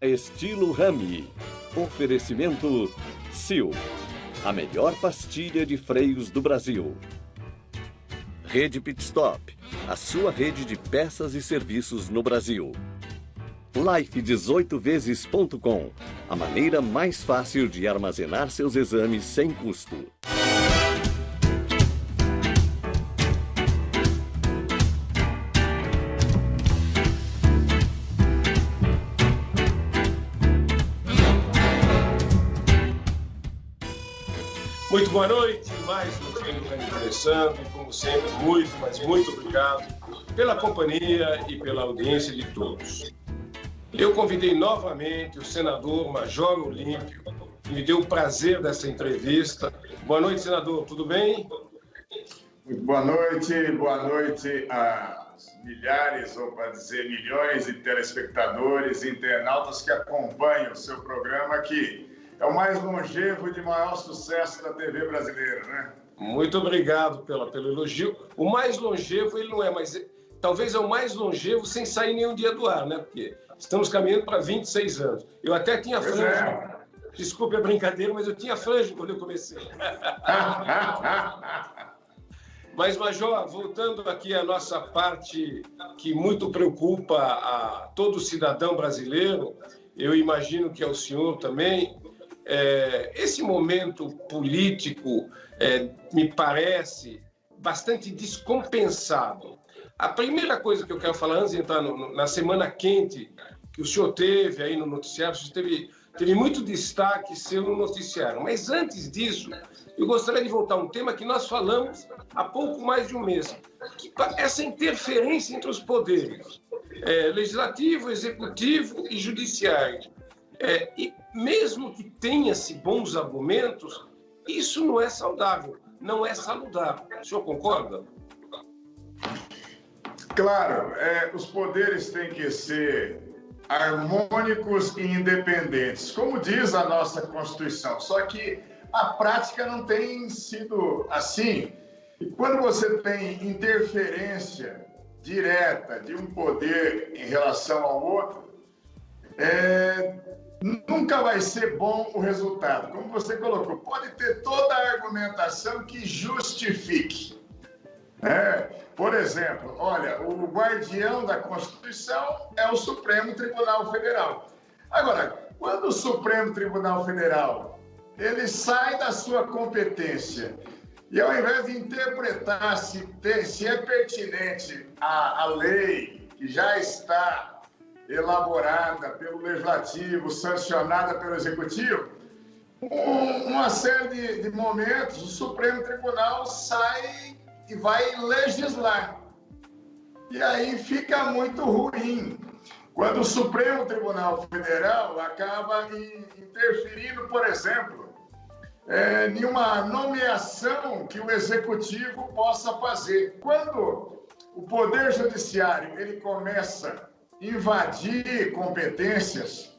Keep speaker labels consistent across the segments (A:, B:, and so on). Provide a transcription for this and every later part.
A: Estilo Rami. Oferecimento Sil, a melhor pastilha de freios do Brasil. Rede Pitstop, a sua rede de peças e serviços no Brasil. Life18vezes.com, a maneira mais fácil de armazenar seus exames sem custo.
B: Muito boa noite, mais um dia do Grande Interessante, como sempre, muito obrigado pela companhia e pela audiência de todos. Eu convidei novamente o senador Major Olímpio, que me deu o prazer dessa entrevista. Boa noite, senador, tudo bem?
C: Muito boa noite aos milhares, ou para dizer milhões de telespectadores, internautas que acompanham o seu programa aqui. É o mais longevo e de maior sucesso da TV brasileira, né?
B: Muito obrigado pelo elogio. O mais longevo ele não é, mas talvez é o mais longevo sem sair nenhum dia do ar, né? Porque estamos caminhando para 26 anos. Eu até tinha franja. Desculpe a brincadeira, mas eu tinha franja quando eu comecei. Mas, Major, voltando aqui à nossa parte que muito preocupa a todo cidadão brasileiro, eu imagino que ao senhor também, esse momento político me parece bastante descompensado. A primeira coisa que eu quero falar, antes de entrar na semana quente que o senhor teve aí no noticiário, o senhor teve muito destaque seu no noticiário. Mas antes disso, eu gostaria de voltar a um tema que nós falamos há pouco mais de um mês, que essa interferência entre os poderes, legislativo, executivo e judiciário. E mesmo que tenha-se bons argumentos, isso não é saudável, não é saludável. O senhor concorda?
C: Claro, os poderes têm que ser harmônicos e independentes, como diz a nossa Constituição. Só que a prática não tem sido assim. E quando você tem interferência direta de um poder em relação ao outro, nunca vai ser bom o resultado. Como você colocou, pode ter toda a argumentação que justifique. Por exemplo, olha, o guardião da Constituição é o Supremo Tribunal Federal. Agora, quando o Supremo Tribunal Federal ele sai da sua competência e ao invés de interpretar se é pertinente a lei que já está elaborada pelo Legislativo, sancionada pelo Executivo, uma série de momentos, o Supremo Tribunal sai e vai legislar. E aí fica muito ruim. Quando o Supremo Tribunal Federal acaba interferindo, por exemplo, em uma nomeação que o Executivo possa fazer. Quando o Poder Judiciário ele começa invadir competências,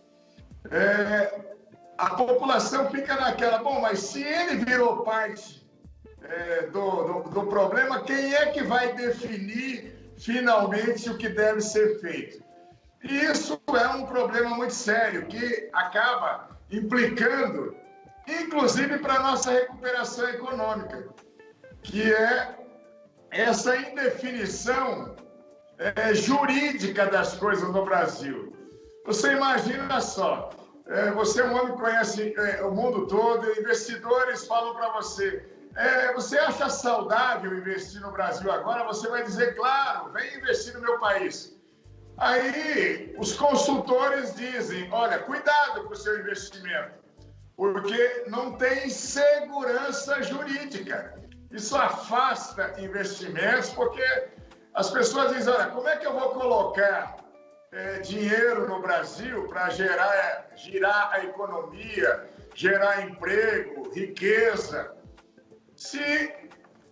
C: a população fica naquela, bom, mas se ele virou parte do problema, quem é que vai definir finalmente o que deve ser feito? E isso é um problema muito sério, que acaba implicando, inclusive para a nossa recuperação econômica, que é essa indefinição jurídica das coisas no Brasil. Você imagina só, você é um homem que conhece o mundo todo, investidores falam para você, você acha saudável investir no Brasil agora? Você vai dizer, claro, vem investir no meu país. Aí os consultores dizem, olha, cuidado com o seu investimento, porque não tem segurança jurídica. Isso afasta investimentos, porque as pessoas dizem, olha, como é que eu vou colocar dinheiro no Brasil para girar a economia, gerar emprego, riqueza, se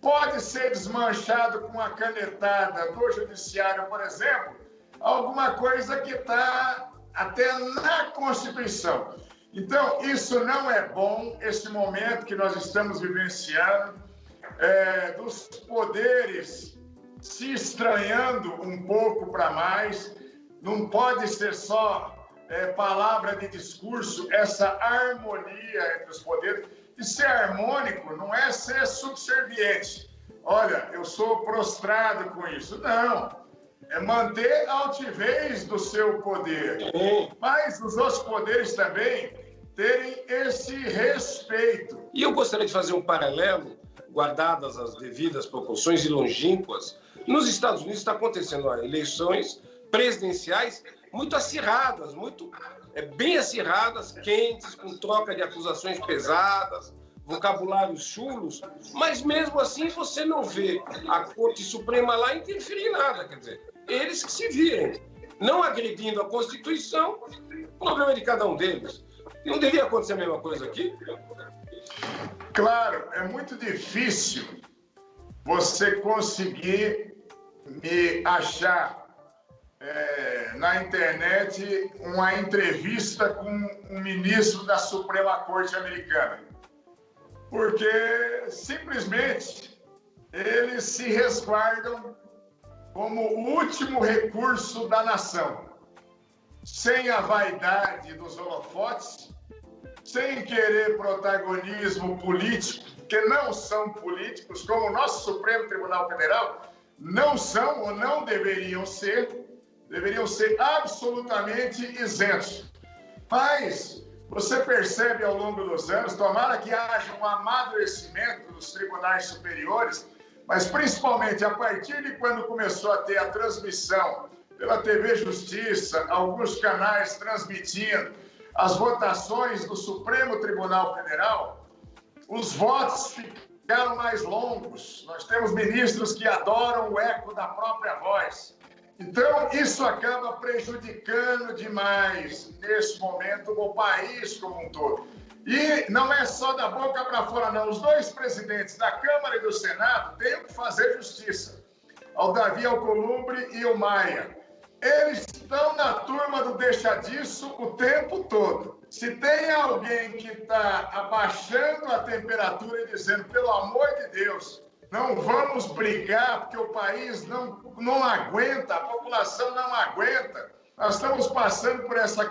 C: pode ser desmanchado com uma canetada do judiciário, por exemplo, alguma coisa que está até na Constituição. Então, isso não é bom, esse momento que nós estamos vivenciando, dos poderes se estranhando um pouco para mais. Não pode ser só palavra de discurso, essa harmonia entre os poderes. E ser harmônico não é ser subserviente. Olha, eu sou prostrado com isso. Não. É manter a altivez do seu poder. Mas os outros poderes também terem esse respeito.
B: E eu gostaria de fazer um paralelo, guardadas as devidas proporções e longínquas. Nos Estados Unidos está acontecendo eleições presidenciais muito acirradas, bem acirradas, quentes, com troca de acusações pesadas, vocabulários chulos, mas mesmo assim você não vê a Corte Suprema lá interferir em nada, quer dizer, eles que se virem, não agredindo a Constituição, o problema é de cada um deles. Não deveria acontecer a mesma coisa aqui?
C: Claro, é muito difícil você conseguir me achar na internet uma entrevista com um ministro da Suprema Corte Americana. Porque simplesmente eles se resguardam como o último recurso da nação, sem a vaidade dos holofotes, sem querer protagonismo político, porque não são políticos, como o nosso Supremo Tribunal Federal não são ou não deveriam ser absolutamente isentos. Mas você percebe ao longo dos anos, tomara que haja um amadurecimento dos tribunais superiores, mas principalmente a partir de quando começou a ter a transmissão pela TV Justiça, alguns canais transmitindo as votações do Supremo Tribunal Federal, os votos ficaram mais longos. Nós temos ministros que adoram o eco da própria voz. Então, isso acaba prejudicando demais, nesse momento, o país como um todo. E não é só da boca para fora, não. Os dois presidentes da Câmara e do Senado têm que fazer justiça. Ao Davi Alcolumbre e o Maia. Eles estão na turma do deixa disso o tempo todo. Se tem alguém que está abaixando a temperatura e dizendo, pelo amor de Deus, não vamos brigar porque o país não aguenta, a população não aguenta. Nós estamos passando por essa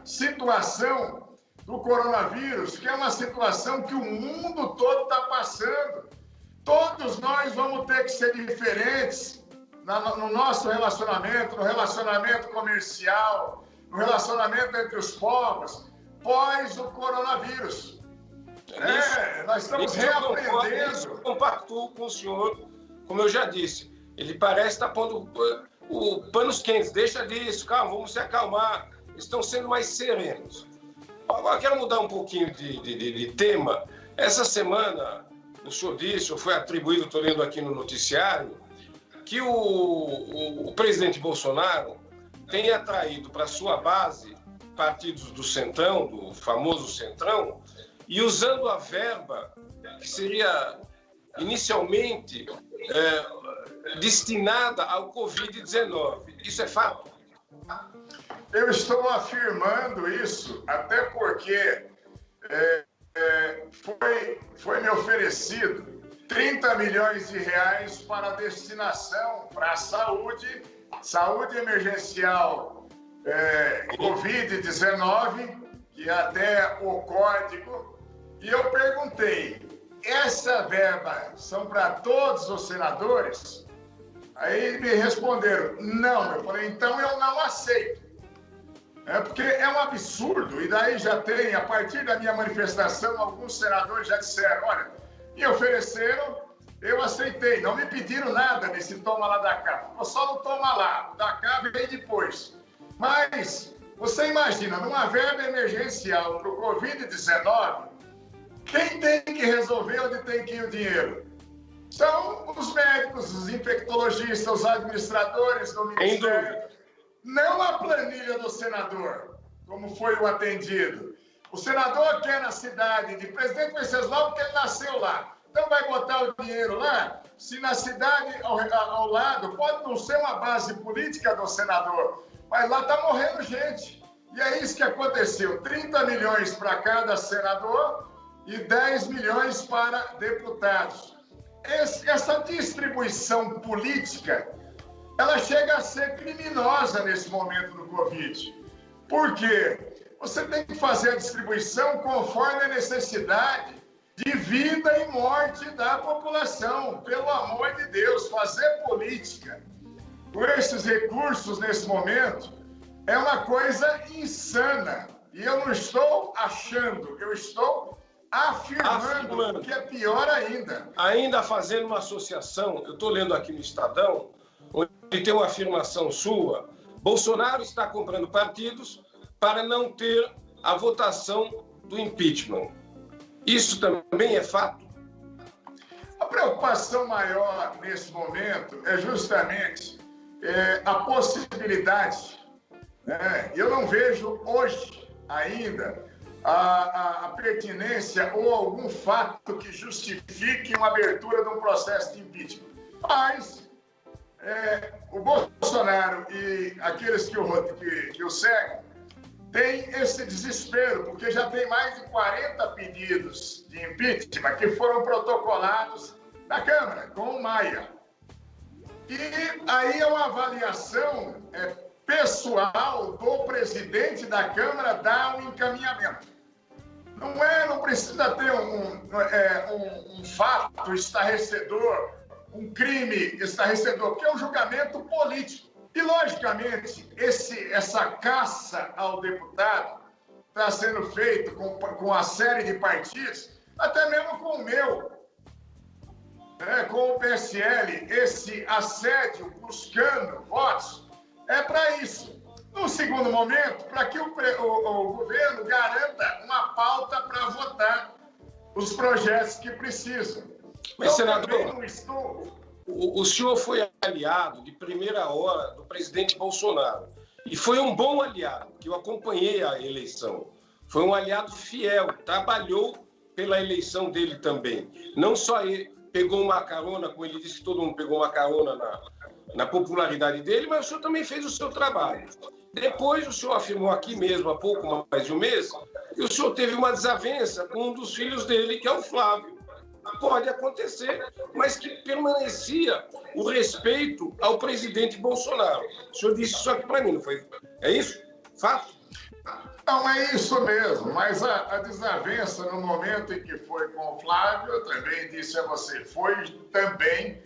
C: situação do coronavírus, que é uma situação que o mundo todo está passando. Todos nós vamos ter que ser diferentes no nosso relacionamento, no relacionamento comercial, no relacionamento entre os povos, pós o coronavírus. Nós estamos reaprendendo.
B: Eu compactuo com o senhor, como eu já disse. Ele parece estar pondo panos quentes. Deixa disso, calma, vamos se acalmar. Estão sendo mais serenos. Agora, quero mudar um pouquinho de tema. Essa semana, o senhor disse, ou foi atribuído, estou lendo aqui no noticiário, que o presidente Bolsonaro tem atraído para sua base partidos do Centrão, do famoso Centrão, e usando a verba que seria inicialmente destinada ao Covid-19. Isso é fato?
C: Eu estou afirmando isso, até porque foi me oferecido 30 milhões de reais para destinação para a saúde emergencial Covid-19, que é até o código. E eu perguntei, essa verba são para todos os senadores? Aí me responderam, não. Eu falei, então eu não aceito. Porque é um absurdo, e daí já tem, a partir da minha manifestação, alguns senadores já disseram, olha, me ofereceram, eu aceitei, não me pediram nada nesse toma lá da cá, só no toma lá, o da cá vem depois. Mas, você imagina, numa verba emergencial para o Covid-19, quem tem que resolver onde tem que ir o dinheiro? São os médicos, os infectologistas, os administradores do Ministério. Não a planilha do senador, como foi o atendido. O senador quer na cidade de Presidente Venceslau porque ele nasceu lá. Então vai botar o dinheiro lá, se na cidade ao lado pode não ser uma base política do senador, mas lá está morrendo gente. E é isso que aconteceu, 30 milhões para cada senador e 10 milhões para deputados. Essa distribuição política, ela chega a ser criminosa nesse momento do Covid. Por quê? Você tem que fazer a distribuição conforme a necessidade de vida e morte da população. Pelo amor de Deus, fazer política com esses recursos nesse momento é uma coisa insana. E eu não estou achando, eu estou afirmando que é pior ainda.
B: Ainda fazendo uma associação, eu estou lendo aqui no Estadão, onde tem uma afirmação sua: Bolsonaro está comprando partidos para não ter a votação do impeachment. Isso também é fato?
C: A preocupação maior nesse momento é justamente a possibilidade, né? Eu não vejo hoje ainda a pertinência ou algum fato que justifique uma abertura de um processo de impeachment. Mas o Bolsonaro e aqueles que o seguem têm esse desespero, porque já tem mais de 40 pedidos de impeachment que foram protocolados na Câmara, com o Maia. E aí é uma avaliação pessoal do presidente da Câmara dar um encaminhamento. Não precisa ter um fato estarrecedor, um crime estarrecedor, porque é um julgamento político. E, logicamente, essa caça ao deputado está sendo feito com a série de partidos, até mesmo com o meu, com o PSL, esse assédio buscando votos, é para isso. No segundo momento, para que o governo garanta uma pauta para votar os projetos que precisam.
B: Mas, senador, o senhor foi aliado de primeira hora do presidente Bolsonaro. E foi um bom aliado, que eu acompanhei a eleição. Foi um aliado fiel, trabalhou pela eleição dele também. Não só ele pegou uma carona, como ele disse que todo mundo pegou uma carona na popularidade dele, mas o senhor também fez o seu trabalho. Depois o senhor afirmou aqui mesmo, há pouco mais de um mês, que o senhor teve uma desavença com um dos filhos dele, que é o Flávio. Pode acontecer, mas que permanecia o respeito ao presidente Bolsonaro. O senhor disse isso aqui para mim, não foi? É isso? Fato?
C: Não, é isso mesmo, mas a desavença no momento em que foi com o Flávio, eu também disse a você, foi também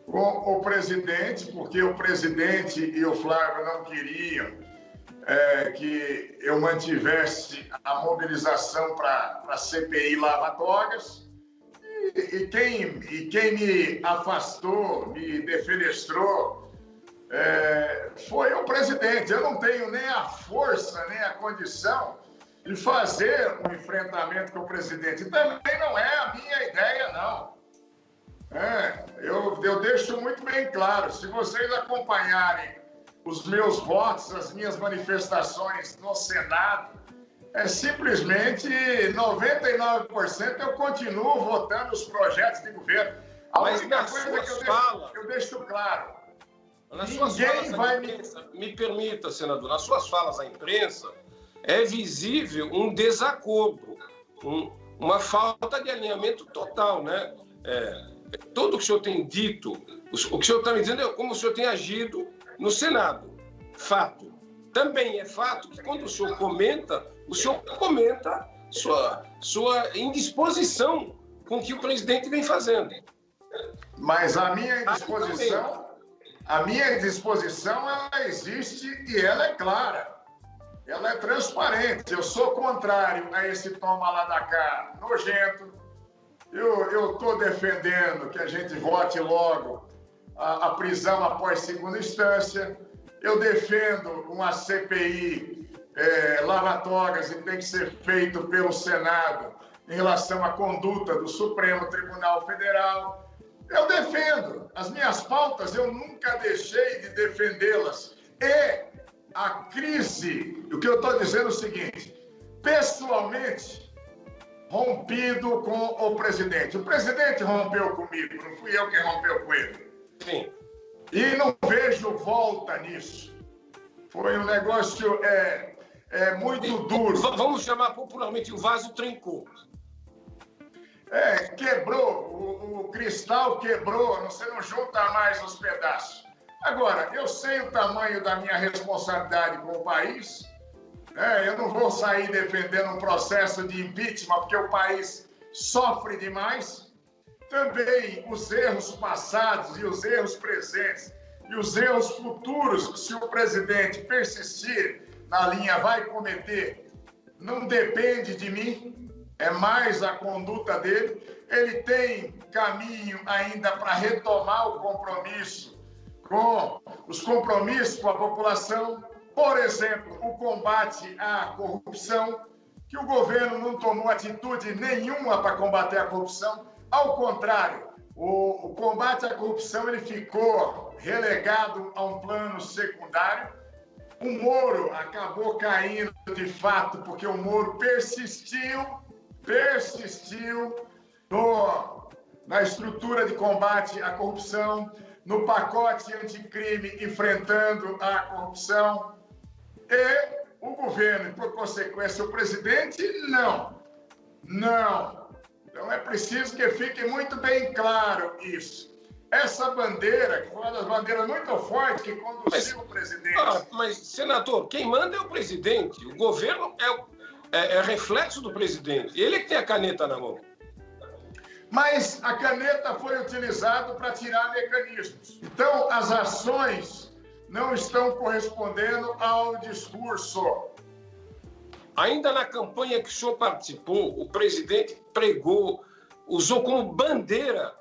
C: com o presidente, porque o presidente e o Flávio não queriam que eu mantivesse a mobilização para a CPI Lava Togas. E quem me afastou, me defenestrou, foi o presidente. Eu não tenho nem a força, nem a condição de fazer um enfrentamento com o presidente. Também não é a minha ideia, não. Eu deixo muito bem claro, se vocês acompanharem os meus votos, as minhas manifestações no Senado, simplesmente 99% eu continuo votando os projetos de governo. A única coisa que eu deixo claro, ninguém vai
B: me permita, senador, nas suas falas à imprensa, é visível um desacordo, uma falta de alinhamento total, né? Tudo o que o senhor tem dito, o que o senhor está me dizendo é como o senhor tem agido no Senado. Fato. Também é fato que quando o senhor comenta sua indisposição com o que o presidente vem fazendo.
C: Mas a minha indisposição, ela existe e ela é clara. Ela é transparente. Eu sou contrário a esse toma lá da cá nojento. Eu estou defendendo que a gente vote logo a prisão após segunda instância. Eu defendo uma CPI Lava Togas e tem que ser feito pelo Senado em relação à conduta do Supremo Tribunal Federal. Eu defendo. As minhas pautas, eu nunca deixei de defendê-las. E a crise, o que eu estou dizendo é o seguinte, pessoalmente, rompido com o presidente. O presidente rompeu comigo, não fui eu que rompeu com ele.
B: Sim.
C: E não vejo volta nisso. Foi um negócio muito duro.
B: Vamos chamar popularmente, o vaso trincou.
C: Quebrou, o cristal quebrou, você não junta mais os pedaços. Agora, eu sei o tamanho da minha responsabilidade com o país, Eu não vou sair defendendo um processo de impeachment, porque o país sofre demais. Também os erros passados e os erros presentes e os erros futuros, se o presidente persistir na linha vai cometer, não depende de mim, é mais a conduta dele. Ele tem caminho ainda para retomar o compromisso com os compromissos com a população. Por exemplo, o combate à corrupção, que o governo não tomou atitude nenhuma para combater a corrupção. Ao contrário, o combate à corrupção ele ficou relegado a um plano secundário. O Moro acabou caindo de fato, porque o Moro persistiu na estrutura de combate à corrupção, no pacote anticrime enfrentando a corrupção. E o governo, e por consequência o presidente, não. Então é preciso que fique muito bem claro isso. Essa bandeira, que foi uma das bandeiras muito fortes que conduziu o presidente.
B: Mas, senador, quem manda é o presidente. O governo é reflexo do presidente. Ele é que tem a caneta na mão.
C: Mas a caneta foi utilizada para tirar mecanismos. Então, as ações não estão correspondendo ao discurso.
B: Ainda na campanha que o senhor participou, o presidente pregou, usou como bandeira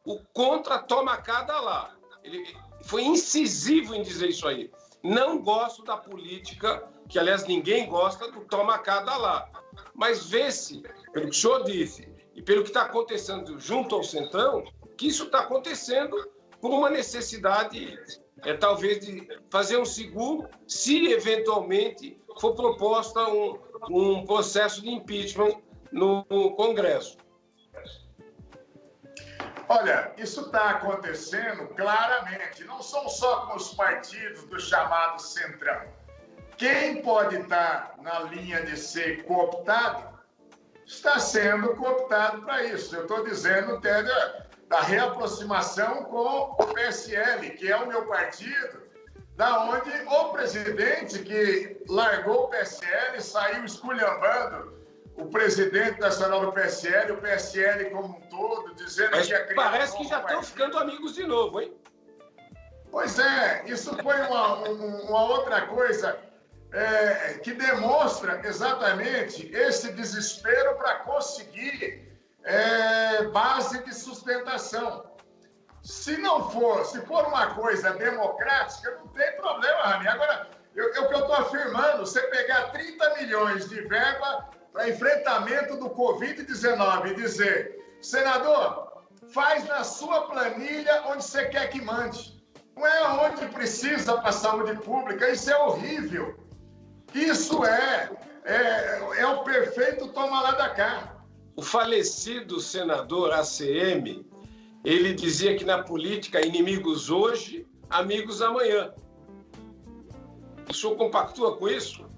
B: o contra toma cá da lá. Ele foi incisivo em dizer isso aí. Não gosto da política, que aliás ninguém gosta do toma cá da lá. Mas vê-se, pelo que o senhor disse e pelo que está acontecendo junto ao Centrão, que isso está acontecendo por uma necessidade, talvez, de fazer um seguro, se eventualmente for proposta um processo de impeachment no Congresso.
C: Olha, isso está acontecendo claramente, não são só com os partidos do chamado Centrão. Quem pode estar na linha de ser cooptado, está sendo cooptado para isso. Eu estou dizendo até da reaproximação com o PSL, que é o meu partido, da onde o presidente que largou o PSL saiu esculhambando o presidente nacional do PSL, o PSL como um todo, dizendo
B: Mas
C: que ia criar
B: parece que já estão ficando amigos de novo, hein?
C: Pois é, isso foi uma outra coisa que demonstra exatamente esse desespero para conseguir base de sustentação. Se for uma coisa democrática, não tem problema, Rami. Agora, o que eu estou afirmando, você pegar 30 milhões de verba para enfrentamento do Covid-19 e dizer, senador, faz na sua planilha onde você quer que mande. Não é onde precisa para a saúde pública, isso é horrível. Isso é o perfeito toma lá da cá.
B: O falecido senador ACM, ele dizia que na política, inimigos hoje, amigos amanhã. O senhor compactua com isso?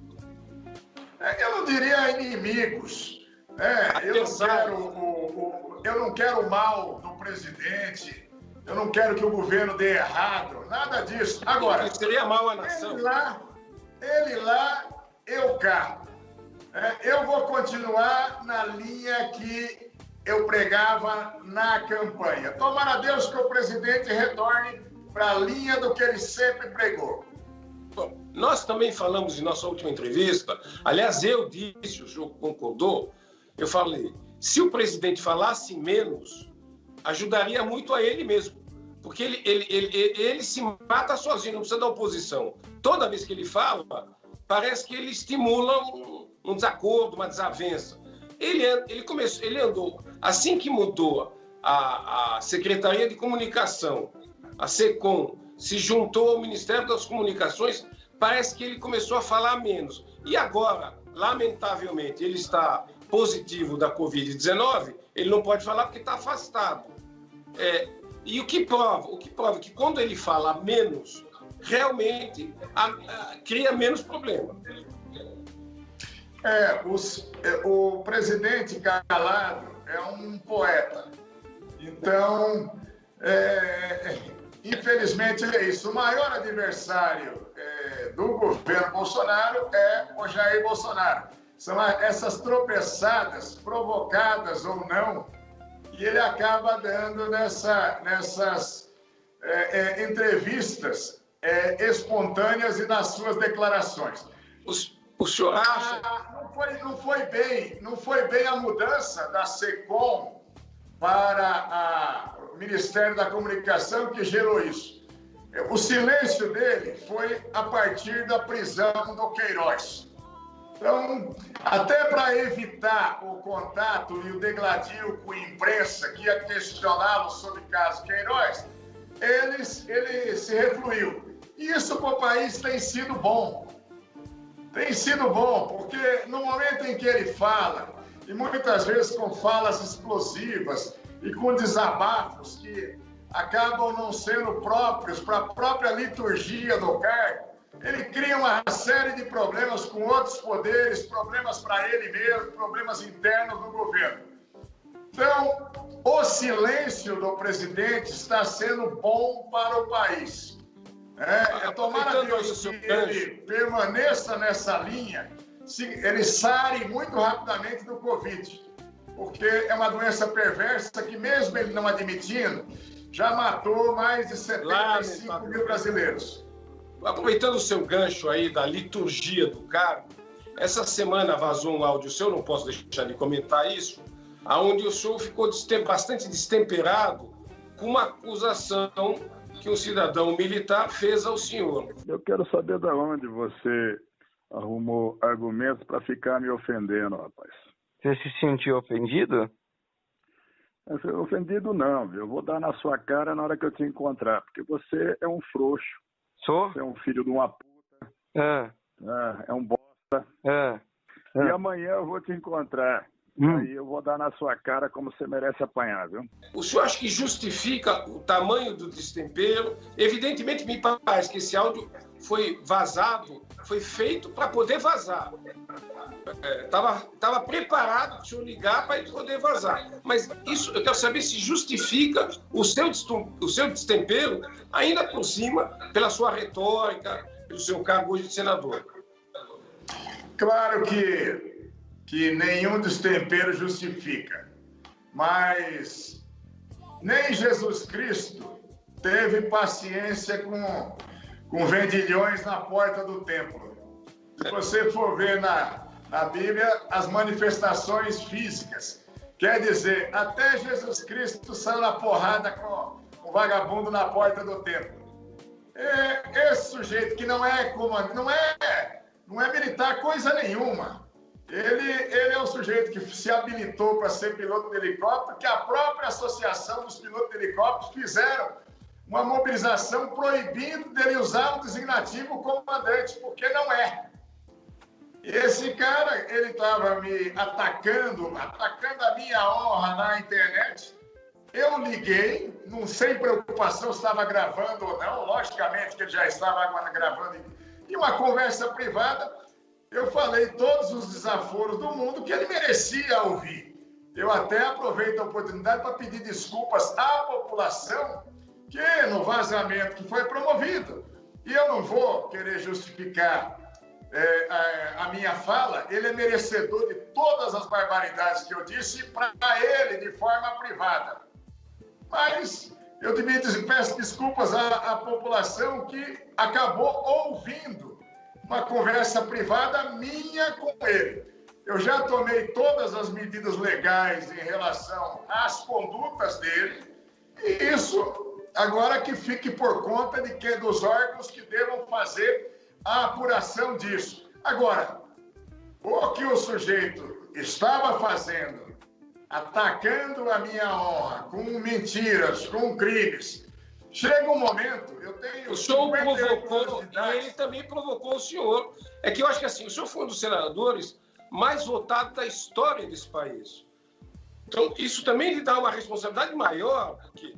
C: Eu não diria inimigos. Eu não quero o mal do presidente, eu não quero que o governo dê errado, nada disso. Agora,
B: seria mal a nação.
C: Ele lá, eu cá. Eu vou continuar na linha que eu pregava na campanha. Tomara a Deus que o presidente retorne para a linha do que ele sempre pregou.
B: Bom, nós também falamos em nossa última entrevista, aliás, eu disse, o senhor concordou, eu falei, se o presidente falasse menos, ajudaria muito a ele mesmo, porque ele se mata sozinho, não precisa da oposição. Toda vez que ele fala, parece que ele estimula um desacordo, uma desavença. Ele andou, assim que mudou a Secretaria de Comunicação, a SECOM, se juntou ao Ministério das Comunicações, parece que ele começou a falar menos. E agora, lamentavelmente, ele está positivo da Covid-19, ele não pode falar porque está afastado. E o que prova que quando ele fala menos, realmente cria menos problema.
C: O presidente calado é um poeta. Então, infelizmente é isso. O maior adversário do governo Bolsonaro é o Jair Bolsonaro. São essas tropeçadas, provocadas ou não, e ele acaba dando nessas entrevistas espontâneas e nas suas declarações.
B: O senhor acha?
C: Não foi bem a mudança da SECOM para o Ministério da Comunicação que gerou isso. O silêncio dele foi a partir da prisão do Queiroz. Então, até para evitar o contato e o degladio com a imprensa que ia questioná-lo sobre o caso Queiroz, ele se refluiu. E isso para o país tem sido bom. Tem sido bom, porque no momento em que ele fala, e muitas vezes com falas explosivas e com desabafos que acabam não sendo próprios para a própria liturgia do cargo, ele cria uma série de problemas com outros poderes, problemas para ele mesmo, problemas internos do governo. Então, o silêncio do presidente está sendo bom para o país. Tomara a Deus que ele permaneça nessa linha, ele sare muito rapidamente do Covid, porque é uma doença perversa que, mesmo ele não admitindo, já matou mais de 75 mil brasileiros.
B: Aproveitando o seu gancho aí da liturgia do cargo, essa semana vazou um áudio seu, não posso deixar de comentar isso, onde o senhor ficou bastante destemperado com uma acusação que um cidadão militar fez ao senhor.
D: Eu quero saber de onde você arrumou argumentos para ficar me ofendendo, rapaz.
E: Você se sentiu ofendido?
D: Ofendido não, viu? Eu vou dar na sua cara na hora que eu te encontrar, porque você é um frouxo.
E: Sou?
D: Você é um filho de uma puta. É um bosta. E amanhã eu vou te encontrar. Aí eu vou dar na sua cara como você merece apanhar, viu?
B: O senhor acha que justifica o tamanho do destempero? Evidentemente, me parece que esse áudio foi vazado, foi feito para poder vazar. Tava preparado para o senhor ligar para ele poder vazar. Mas isso, eu quero saber se justifica o seu destempero, ainda por cima, pela sua retórica, pelo seu cargo hoje de senador.
C: Claro que nenhum destempero justifica, mas nem Jesus Cristo teve paciência com vendilhões na porta do templo. Se você for ver na Bíblia, as manifestações físicas, quer dizer, até Jesus Cristo saiu na porrada com o vagabundo na porta do templo. Esse sujeito que não é militar coisa nenhuma. Ele é um sujeito que se habilitou para ser piloto de helicóptero, que a própria Associação dos Pilotos de Helicópteros fizeram uma mobilização proibindo dele usar o designativo comandante, porque não é. Esse cara, ele estava me atacando a minha honra na internet. Eu liguei, sem preocupação se estava gravando ou não, logicamente que ele já estava gravando, em uma conversa privada. Eu falei todos os desaforos do mundo que ele merecia ouvir. Eu até aproveito a oportunidade para pedir desculpas à população que no vazamento que foi promovido. E eu não vou querer justificar a minha fala, ele é merecedor de todas as barbaridades que eu disse para ele de forma privada. Mas eu peço desculpas à população que acabou ouvindo uma conversa privada minha com ele. Eu já tomei todas as medidas legais em relação às condutas dele, e isso agora que fique por conta dos órgãos que devam fazer a apuração disso. Agora, o que o sujeito estava fazendo, atacando a minha honra, com mentiras, com crimes, chega um momento, eu tenho...
B: O senhor provocou, e ele também provocou o senhor. É que eu acho que assim, o senhor foi um dos senadores mais votados da história desse país. Então, isso também lhe dá uma responsabilidade maior, porque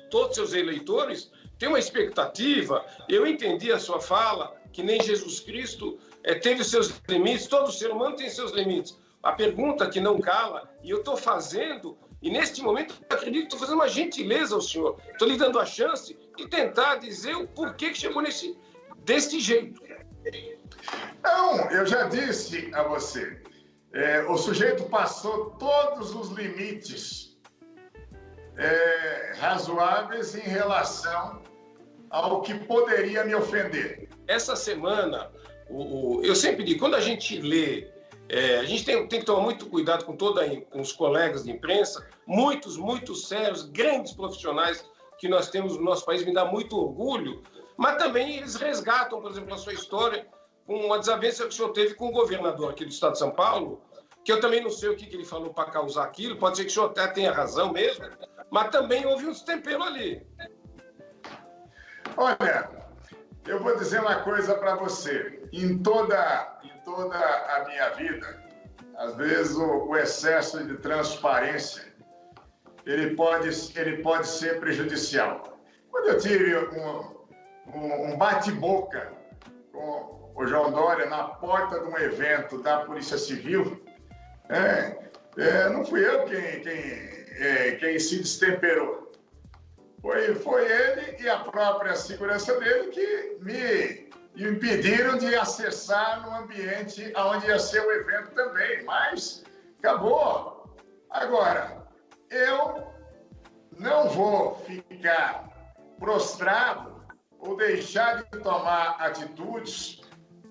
B: todos os seus eleitores têm uma expectativa. Eu entendi a sua fala, que nem Jesus Cristo teve os seus limites, todo ser humano tem seus limites. A pergunta que não cala, e eu estou fazendo... E neste momento, eu acredito que estou fazendo uma gentileza ao senhor. Estou lhe dando a chance de tentar dizer o porquê que chegou desse jeito.
C: Não, eu já disse a você, o sujeito passou todos os limites razoáveis em relação ao que poderia me ofender.
B: Essa semana, eu sempre digo, quando a gente lê, a gente tem que tomar muito cuidado com os colegas de imprensa, muitos sérios, grandes profissionais que nós temos no nosso país, me dá muito orgulho, mas também eles resgatam, por exemplo, a sua história com uma desavença que o senhor teve com o governador aqui do estado de São Paulo, que eu também não sei o que ele falou para causar aquilo, pode ser que o senhor até tenha razão mesmo, mas também houve um destempero ali.
C: Olha, eu vou dizer uma coisa para você. Em toda a minha vida, às vezes o excesso de transparência ele pode ser prejudicial. Quando eu tive um bate-boca com o João Dória na porta de um evento da Polícia Civil, não fui eu quem se destemperou. Foi ele e a própria segurança dele que me impediram de acessar no ambiente onde ia ser o evento também. Mas acabou. Agora, eu não vou ficar prostrado ou deixar de tomar atitudes.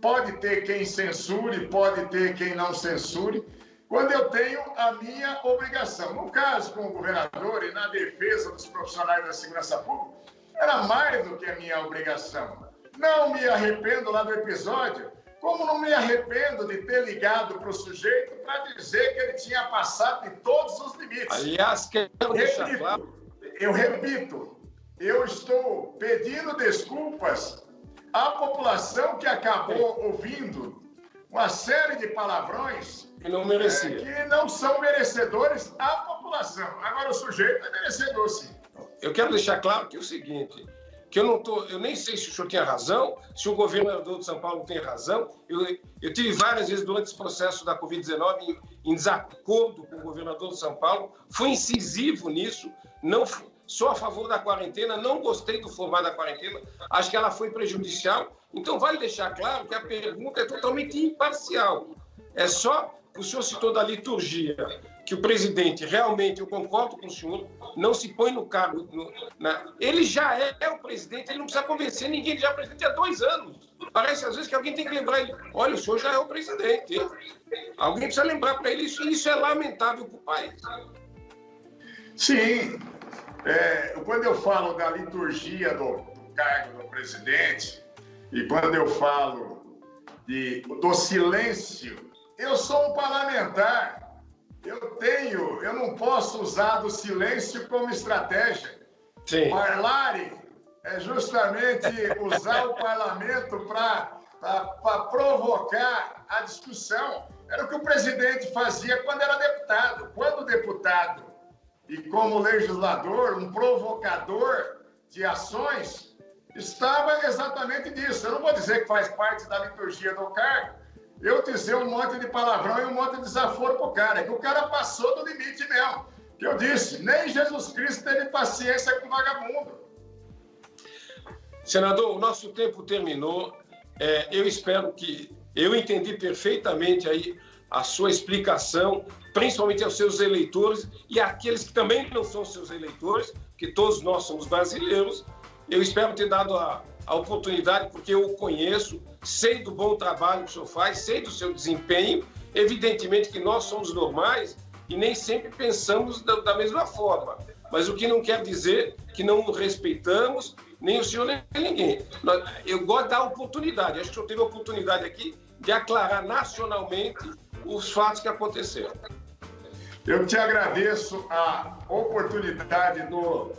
C: Pode ter quem censure, pode ter quem não censure, quando eu tenho a minha obrigação. No caso com o governador e na defesa dos profissionais da segurança pública, era mais do que a minha obrigação. Não me arrependo lá do episódio, como não me arrependo de ter ligado para o sujeito para dizer que ele tinha passado de todos os limites.
B: Aliás, quero deixar claro.
C: Eu repito, eu estou pedindo desculpas à população que acabou ouvindo uma série de palavrões
B: que não merecia.
C: Que não são merecedores à população. Agora, o sujeito é merecedor, sim.
B: Eu quero deixar claro que é o seguinte, que eu nem sei se o senhor tinha razão, se o governador de São Paulo tem razão. Eu tive várias vezes durante esse processo da Covid-19 em desacordo com o governador de São Paulo, fui incisivo nisso, não sou a favor da quarentena, não gostei do formato da quarentena, acho que ela foi prejudicial. Então, vale deixar claro que a pergunta é totalmente imparcial. É só, o senhor citou da liturgia, que o presidente, realmente, eu concordo com o senhor, não se põe no cargo. Ele já é o presidente, ele não precisa convencer ninguém, ele já é o presidente há 2 anos. Parece, às vezes, que alguém tem que lembrar ele. Olha, o senhor já é o presidente. Hein? Alguém precisa lembrar para ele isso, e isso é lamentável para o país.
C: Sim. Quando eu falo da liturgia do cargo do presidente, e quando eu falo do silêncio, eu sou um parlamentar. Eu não posso usar do silêncio como estratégia.
B: Sim.
C: Parlare é justamente usar o parlamento para provocar a discussão. Era o que o presidente fazia quando era deputado. Quando deputado e como legislador, um provocador de ações, estava exatamente nisso. Eu não vou dizer que faz parte da liturgia do cargo, eu dizer um monte de palavrão e um monte de desaforo pro cara, que o cara passou do limite mesmo. Que eu disse, nem Jesus Cristo teve paciência com o vagabundo.
B: Senador, o nosso tempo terminou. Eu espero que... Eu entendi perfeitamente aí a sua explicação, principalmente aos seus eleitores e àqueles que também não são seus eleitores, que todos nós somos brasileiros. Eu espero ter dado a oportunidade, porque eu o conheço, sei do bom trabalho que o senhor faz, sei do seu desempenho. Evidentemente que nós somos normais e nem sempre pensamos da mesma forma. Mas o que não quer dizer que não o respeitamos, nem o senhor, nem ninguém. Eu gosto da oportunidade. Acho que o senhor teve a oportunidade aqui de aclarar nacionalmente os fatos que aconteceram.
C: Eu te agradeço a oportunidade do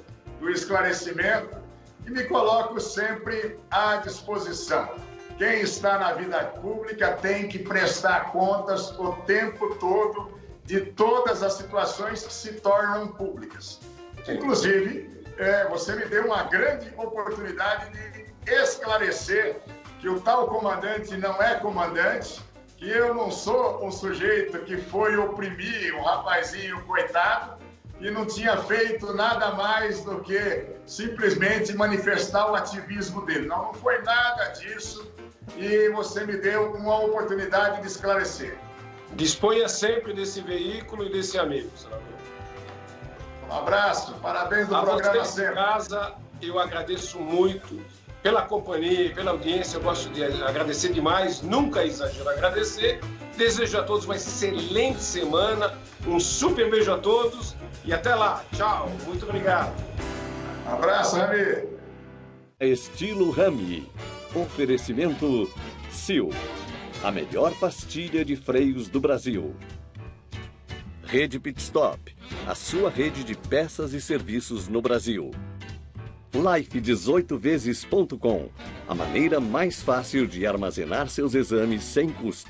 C: esclarecimento e me coloco sempre à disposição. Quem está na vida pública tem que prestar contas o tempo todo de todas as situações que se tornam públicas. Inclusive, você me deu uma grande oportunidade de esclarecer que o tal comandante não é comandante, que eu não sou um sujeito que foi oprimir um rapazinho coitado e não tinha feito nada mais do que simplesmente manifestar o ativismo dele. Não foi nada disso. e você me deu uma oportunidade de esclarecer.
B: Disponha sempre desse veículo e desse amigo, senador.
C: Um abraço, parabéns do programa sempre.
B: Casa, eu agradeço muito pela companhia e pela audiência, eu gosto de agradecer demais, nunca exagero agradecer. Desejo a todos uma excelente semana, um super beijo a todos e até lá. Tchau, muito obrigado.
C: Um abraço, Rami.
A: Estilo Rami. Oferecimento Sil, a melhor pastilha de freios do Brasil. Rede Pitstop, a sua rede de peças e serviços no Brasil. Life18vezes.com, a maneira mais fácil de armazenar seus exames sem custo.